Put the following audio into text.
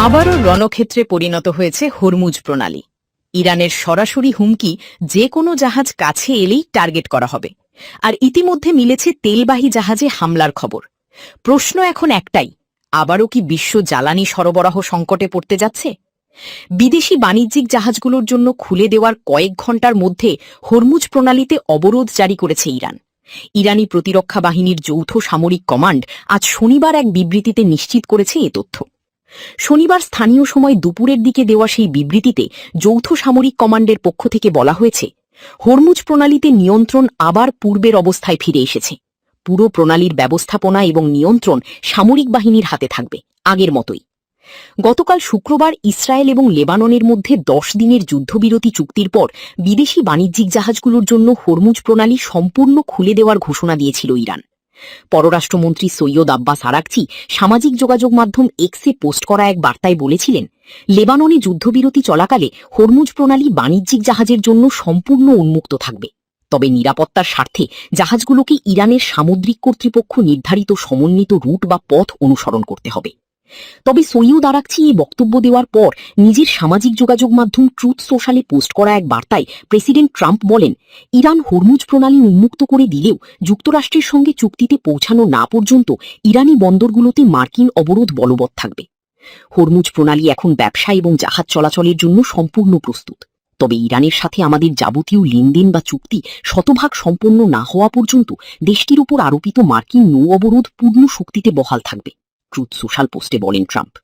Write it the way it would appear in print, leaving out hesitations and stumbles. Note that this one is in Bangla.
আবারও রণক্ষেত্রে পরিণত হয়েছে হরমুজ প্রণালী। ইরানের সরাসরি হুমকি, যে কোনো জাহাজ কাছে এলেই টার্গেট করা হবে। আর ইতিমধ্যে মিলেছে তেলবাহী জাহাজে হামলার খবর। প্রশ্ন এখন একটাই, আবারও কি বিশ্ব জ্বালানি সরবরাহ সংকটে পড়তে যাচ্ছে? বিদেশি বাণিজ্যিক জাহাজগুলোর জন্য খুলে দেওয়ার কয়েক ঘণ্টার মধ্যে হরমুজ প্রণালীতে অবরোধ জারি করেছে ইরান। ইরানি প্রতিরক্ষা বাহিনীর যৌথ সামরিক কমান্ড আজ শনিবার এক বিবৃতিতে নিশ্চিত করেছে এ তথ্য। শনিবার স্থানীয় সময় দুপুরের দিকে দেওয়া সেই বিবৃতিতে যৌথ সামরিক কমান্ডের পক্ষ থেকে বলা হয়েছে, হরমুজ প্রণালীতে নিয়ন্ত্রণ আবার পূর্বের অবস্থায় ফিরে এসেছে। পুরো প্রণালীর ব্যবস্থাপনা এবং নিয়ন্ত্রণ সামরিক বাহিনীর হাতে থাকবে, আগের মতোই। গতকাল শুক্রবার ইসরায়েল এবং লেবাননের মধ্যে 10 দিনের যুদ্ধবিরতি চুক্তির পর বিদেশি বাণিজ্যিক জাহাজগুলোর জন্য হরমুজ প্রণালী সম্পূর্ণ খুলে দেওয়ার ঘোষণা দিয়েছিল ইরান। পররাষ্ট্রমন্ত্রী সৈয়দ আব্বাস আরাকচি সামাজিক যোগাযোগ মাধ্যম এক্সে পোস্ট করা এক বার্তায় বলেছিলেন, লেবাননে যুদ্ধবিরতি চলাকালে হরমুজ প্রণালী বাণিজ্যিক জাহাজের জন্য সম্পূর্ণ উন্মুক্ত থাকবে। তবে নিরাপত্তার স্বার্থে জাহাজগুলোকে ইরানের সামুদ্রিক কর্তৃপক্ষ নির্ধারিত সমন্বিত রুট বা পথ অনুসরণ করতে হবে। তবে সৈয়দ আরাকচি এই বক্তব্য দেওয়ার পর নিজের সামাজিক যোগাযোগ মাধ্যম ট্রুথ সোশ্যালে পোস্ট করা এক বার্তায় প্রেসিডেন্ট ট্রাম্প বলেন, ইরান হরমুজ প্রণালী উন্মুক্ত করে দিলেও যুক্তরাষ্ট্রের সঙ্গে চুক্তিতে পৌঁছানো না পর্যন্ত ইরানি বন্দরগুলোতে মার্কিন অবরোধ বলবৎ থাকবে। হরমুজ প্রণালী এখন ব্যবসা এবং জাহাজ চলাচলের জন্য সম্পূর্ণ প্রস্তুত। তবে ইরানের সাথে আমাদের যাবতীয় লেনদেন বা চুক্তি শতভাগ সম্পন্ন না হওয়া পর্যন্ত দেশটির উপর আরোপিত মার্কিন নৌ অবরোধ পূর্ণ শক্তিতে বহাল থাকবে, ট্রুথ সোশ্যাল পোস্টে বলেন ট্রাম্প।